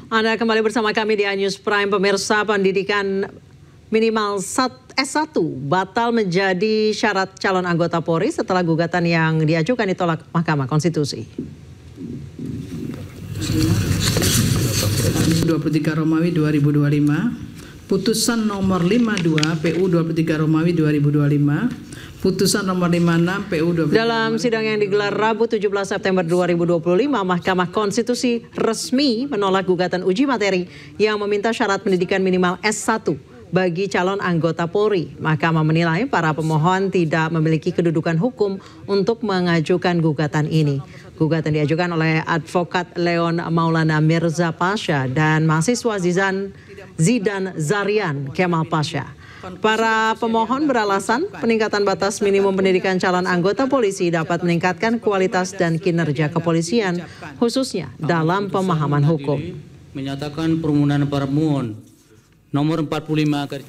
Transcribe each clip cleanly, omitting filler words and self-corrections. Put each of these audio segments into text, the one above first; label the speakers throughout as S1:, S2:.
S1: Anda kembali bersama kami di iNews Prime. Pemirsa, pendidikan minimal S1 batal menjadi syarat calon anggota Polri setelah gugatan yang diajukan ditolak Mahkamah Konstitusi.
S2: 23 Romawi 2025, putusan nomor 52 PU 23 Romawi 2025, putusan nomor 56 PU 23.
S1: Dalam sidang yang digelar Rabu 17 September 2025, Mahkamah Konstitusi resmi menolak gugatan uji materi yang meminta syarat pendidikan minimal S1 bagi calon anggota Polri. Mahkamah menilai para pemohon tidak memiliki kedudukan hukum untuk mengajukan gugatan ini. Gugatan diajukan oleh advokat Leon Maulana Mirza Pasha dan mahasiswa Zidan Zarian Kemal Pasha. Para pemohon beralasan peningkatan batas minimum pendidikan calon anggota polisi dapat meningkatkan kualitas dan kinerja kepolisian, khususnya dalam pemahaman hukum.
S3: Menyatakan permohonan para pemohon nomor 45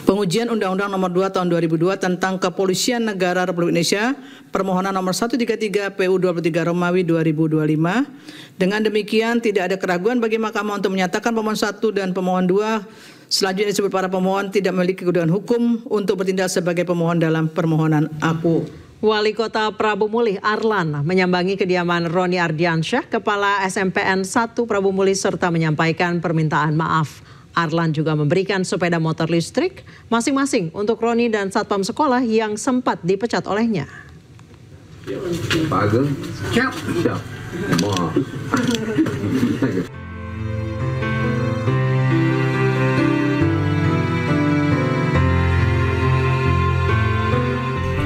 S2: pengujian Undang-Undang nomor 2 tahun 2002 tentang Kepolisian Negara Republik Indonesia, permohonan nomor 133 PU 23 Romawi 2025. Dengan demikian tidak ada keraguan bagi Mahkamah untuk menyatakan pemohon 1 dan pemohon 2 selanjutnya disebut para pemohon tidak memiliki kedudukan hukum untuk bertindak sebagai pemohon dalam permohonan aku.
S1: Wali Kota Prabu Mulih Arlan menyambangi kediaman Roni Ardiansyah, Kepala SMPN 1 Prabu Mulih, serta menyampaikan permintaan maaf. Arlan juga memberikan sepeda motor listrik masing-masing untuk Roni dan satpam sekolah yang sempat dipecat olehnya.
S4: Pak Ageng, siap.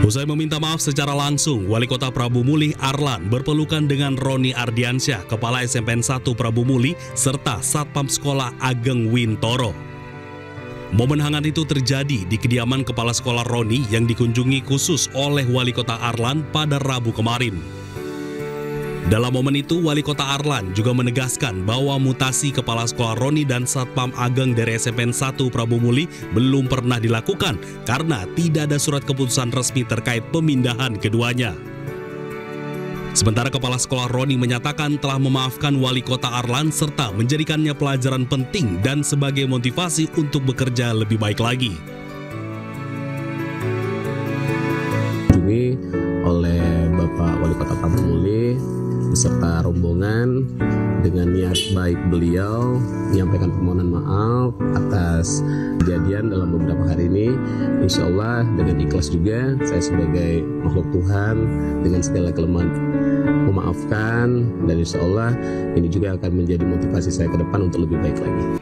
S5: Usai meminta maaf secara langsung, Wali Kota Prabu Mulih Arlan berpelukan dengan Roni Ardiansyah, Kepala SMPN 1 Prabu Mulih, serta Satpam Sekolah Ageng Wintoro. Momen hangat itu terjadi di kediaman Kepala Sekolah Roni yang dikunjungi khusus oleh Wali Kota Arlan pada Rabu kemarin. Dalam momen itu, Wali Kota Arlan juga menegaskan bahwa mutasi Kepala Sekolah Roni dan Satpam Ageng dari SMPN 1 Prabu Mulih belum pernah dilakukan karena tidak ada surat keputusan resmi terkait pemindahan keduanya. Sementara Kepala Sekolah Roni menyatakan telah memaafkan Wali Kota Arlan serta menjadikannya pelajaran penting dan sebagai motivasi untuk bekerja lebih baik lagi.
S4: Dikunjungi oleh Bapak Wali Kota Prabu Mulih beserta rombongan dengan niat baik beliau menyampaikan permohonan maaf atas kejadian dalam beberapa hari ini. Insya Allah dengan ikhlas juga saya sebagai makhluk Tuhan dengan segala kelemahan memaafkan, dan insya Allah ini juga akan menjadi motivasi saya ke depan untuk lebih baik lagi.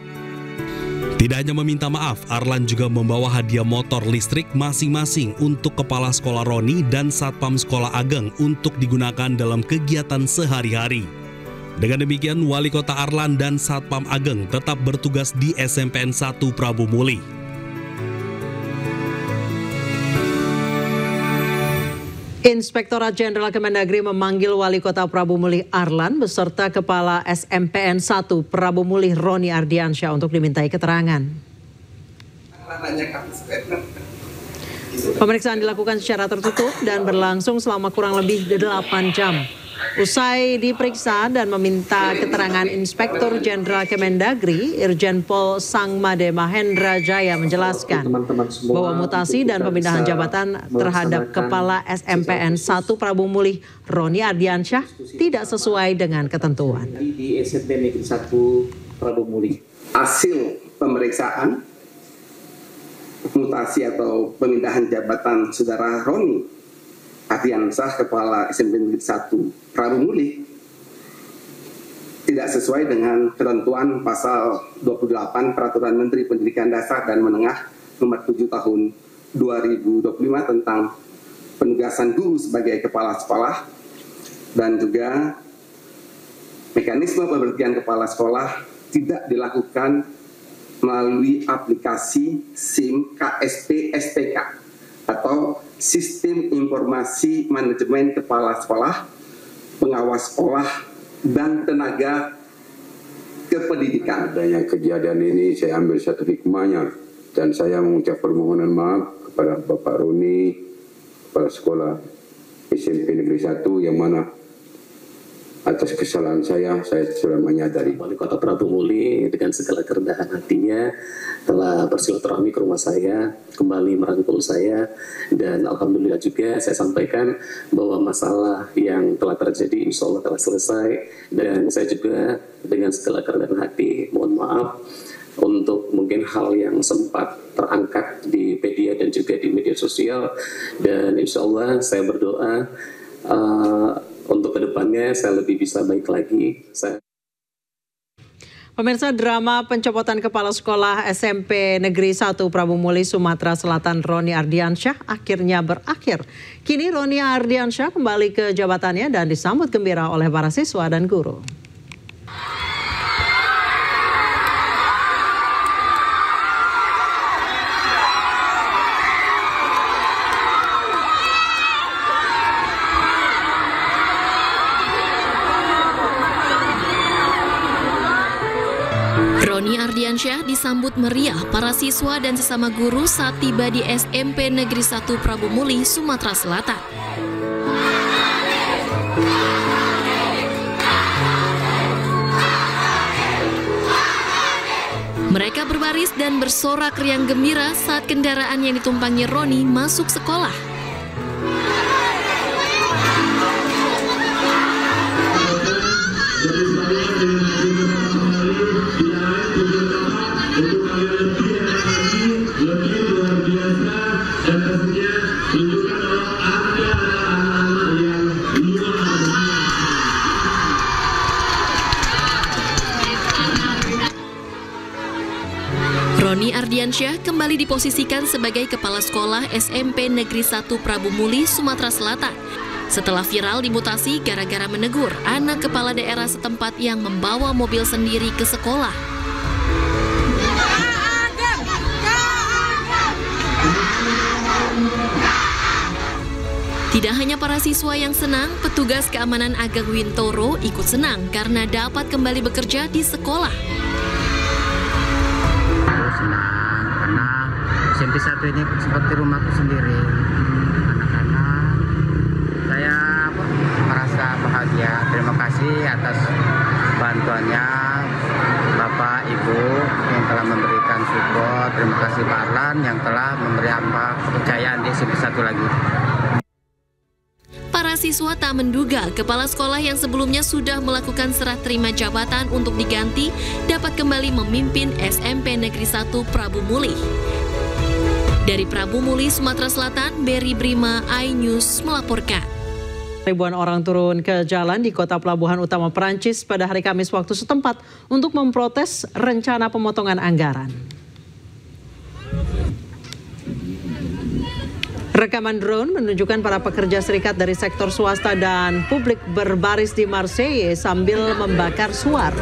S5: Tidak hanya meminta maaf, Arlan juga membawa hadiah motor listrik masing-masing untuk Kepala Sekolah Roni dan Satpam Sekolah Ageng untuk digunakan dalam kegiatan sehari-hari. Dengan demikian, Wali Kota Arlan dan Satpam Ageng tetap bertugas di SMPN 1 Prabu Mulih.
S1: Inspektorat Jenderal Kemendagri memanggil Wali Kota Prabu Mulih Arlan beserta Kepala SMPN 1 Prabu Mulih Roni Ardiansyah untuk dimintai keterangan. Pemeriksaan dilakukan secara tertutup dan berlangsung selama kurang lebih 8 jam. Usai diperiksa dan meminta keterangan Inspektur Jenderal Kemendagri, Irjen Pol Sangmade Mahendra Jaya menjelaskan bahwa mutasi dan pemindahan jabatan terhadap Kepala SMPN 1 Prabu Mulih Roni Ardiansyah tidak sesuai dengan ketentuan.
S6: Di SMP Negeri 1 Prabu Mulih. Hasil pemeriksaan mutasi atau pemindahan jabatan Saudara Roni Ardiansyah, Kepala SMP Negeri 1 Prabu Mulih, tidak sesuai dengan ketentuan pasal 28 Peraturan Menteri Pendidikan Dasar dan Menengah nomor 7 tahun 2025 tentang penugasan guru sebagai kepala sekolah, dan juga mekanisme pemberhentian kepala sekolah tidak dilakukan melalui aplikasi SIM KSP STK atau Sistem Informasi Manajemen Kepala Sekolah, Pengawas Sekolah, dan Tenaga Kependidikan.
S7: Adanya kejadian ini saya ambil satu hikmahnya dan saya mengucap permohonan maaf kepada Bapak Roni, Kepala Sekolah SMP Negeri 1 yang mana Atas kesalahan saya sudah menyadari.
S4: Wali Kota Prabu Muli dengan segala kerendahan hatinya telah bersilaturahmi ke rumah saya, kembali merangkul saya, dan alhamdulillah juga saya sampaikan bahwa masalah yang telah terjadi insya Allah telah selesai, dan saya juga dengan segala kerendahan hati mohon maaf untuk mungkin hal yang sempat terangkat di media dan juga di media sosial, dan insya Allah saya berdoa untuk kedepannya saya lebih bisa baik lagi.
S1: Pemirsa, drama pencopotan Kepala Sekolah SMP Negeri 1 Prabu Muli, Sumatera Selatan Roni Ardiansyah akhirnya berakhir. Kini Roni Ardiansyah kembali ke jabatannya dan disambut gembira oleh para siswa dan guru.
S8: Roni Ardiansyah disambut meriah para siswa dan sesama guru saat tiba di SMP Negeri 1 Prabu Muli, Sumatera Selatan. Mereka berbaris dan bersorak riang gembira saat kendaraan yang ditumpangi Roni masuk sekolah. Roni Ardiansyah kembali diposisikan sebagai Kepala Sekolah SMP Negeri 1 Prabu Muli, Sumatera Selatan. Setelah viral dimutasi gara-gara menegur anak kepala daerah setempat yang membawa mobil sendiri ke sekolah. Tidak hanya para siswa yang senang, petugas keamanan Ageng Wintoro ikut senang karena dapat kembali bekerja di sekolah.
S9: Senang karena SMP 1 ini seperti rumahku sendiri. Anak-anak, saya merasa bahagia. Terima kasih atas bantuannya Bapak Ibu yang telah memberikan support. Terima kasih Pak Arlan yang telah memberi kepercayaan di SMP 1 lagi.
S8: Para siswa tak menduga kepala sekolah yang sebelumnya sudah melakukan serah terima jabatan untuk diganti dapat kembali memimpin SMP Negeri 1 Prabu Muli. Dari Prabu Muli, Sumatera Selatan, Berry Brima, iNews melaporkan.
S1: Ribuan orang turun ke jalan di kota pelabuhan utama Perancis pada hari Kamis waktu setempat untuk memprotes rencana pemotongan anggaran. Rekaman drone menunjukkan para pekerja serikat dari sektor swasta dan publik berbaris di Marseille sambil membakar suar.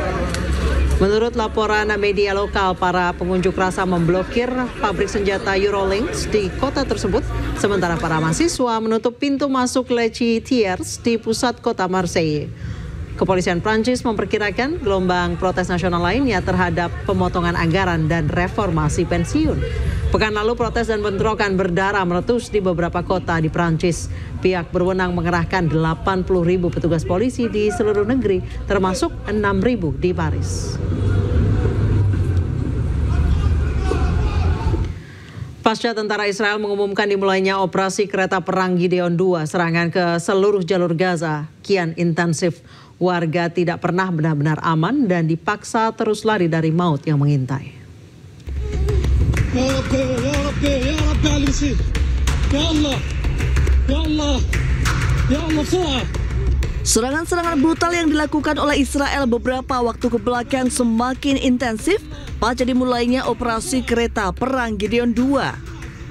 S1: Menurut laporan media lokal, para pengunjuk rasa memblokir pabrik senjata Eurolinks di kota tersebut, sementara para mahasiswa menutup pintu masuk Le Thiers di pusat kota Marseille. Kepolisian Prancis memperkirakan gelombang protes nasional lainnya terhadap pemotongan anggaran dan reformasi pensiun. Pekan lalu protes dan bentrokan berdarah meletus di beberapa kota di Prancis. Pihak berwenang mengerahkan 80.000 petugas polisi di seluruh negeri, termasuk 6.000 di Paris. Pasca tentara Israel mengumumkan dimulainya operasi kereta perang Gideon II, serangan ke seluruh jalur Gaza kian intensif. Warga tidak pernah benar-benar aman dan dipaksa terus lari dari maut yang mengintai.
S10: Serangan-serangan brutal yang dilakukan oleh Israel beberapa waktu kebelakang semakin intensif pasca dimulainya operasi kereta perang Gideon II.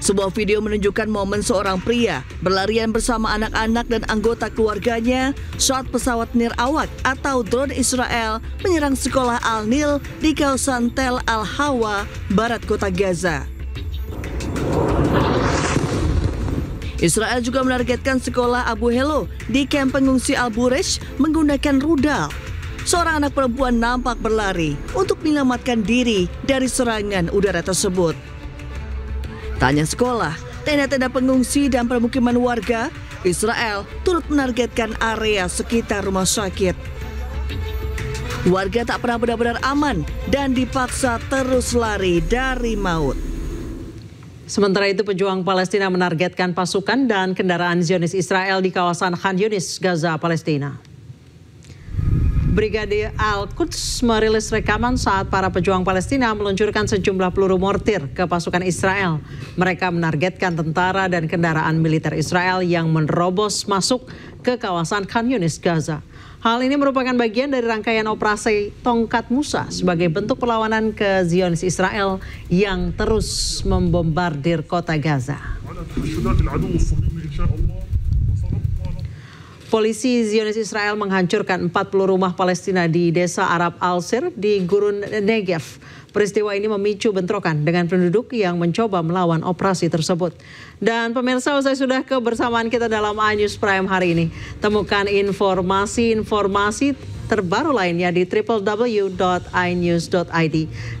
S10: Sebuah video menunjukkan momen seorang pria berlarian bersama anak-anak dan anggota keluarganya saat pesawat Nir Awak atau drone Israel menyerang sekolah Al-Nil di kawasan Tel Al-Hawa, barat kota Gaza. Israel juga menargetkan sekolah Abu Helo di kamp pengungsi Al-Buresh menggunakan rudal. Seorang anak perempuan nampak berlari untuk menyelamatkan diri dari serangan udara tersebut. Tak hanya sekolah, tenda-tenda pengungsi dan permukiman warga, Israel turut menargetkan area sekitar rumah sakit. Warga tak pernah benar-benar aman dan dipaksa terus lari dari maut.
S1: Sementara itu, pejuang Palestina menargetkan pasukan dan kendaraan Zionis Israel di kawasan Khan Yunis, Gaza, Palestina. Brigade Al-Quds merilis rekaman saat para pejuang Palestina meluncurkan sejumlah peluru mortir ke pasukan Israel. Mereka menargetkan tentara dan kendaraan militer Israel yang menerobos masuk ke kawasan Khan Yunis, Gaza. Hal ini merupakan bagian dari rangkaian operasi Tongkat Musa sebagai bentuk perlawanan ke Zionis Israel yang terus membombardir kota Gaza. Polisi Zionis Israel menghancurkan 40 rumah Palestina di desa Arab Al-Sir di Gurun Negev. Peristiwa ini memicu bentrokan dengan penduduk yang mencoba melawan operasi tersebut. Dan pemirsa, usai sudah kebersamaan kita dalam iNews Prime hari ini. Temukan informasi-informasi terbaru lainnya di www.inews.id.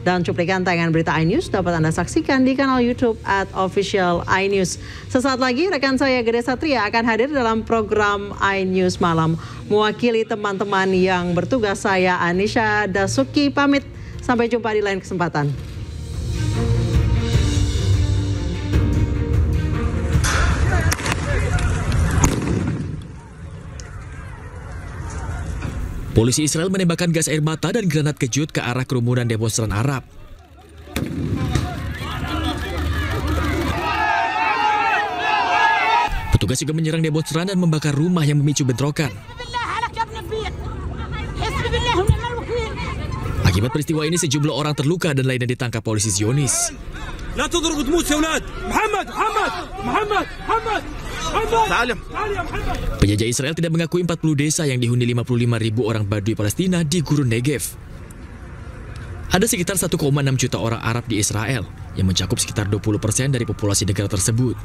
S1: Dan cuplikan tayangan berita iNews dapat Anda saksikan di kanal YouTube @official iNews. Sesaat lagi rekan saya Gede Satria akan hadir dalam program iNews Malam. Mewakili teman-teman yang bertugas, saya Anisha Dasuki pamit. Sampai jumpa di lain kesempatan.
S11: Polisi Israel menembakkan gas air mata dan granat kejut ke arah kerumunan demonstran Arab. Petugas juga menyerang demonstran dan membakar rumah yang memicu bentrokan. Akibat peristiwa ini sejumlah orang terluka dan lainnya ditangkap polisi Zionis. Penjajah Israel tidak mengakui 40 desa yang dihuni 55.000 orang Badui Palestina di Gurun Negev. Ada sekitar 1,6 juta orang Arab di Israel yang mencakup sekitar 20% dari populasi negara tersebut.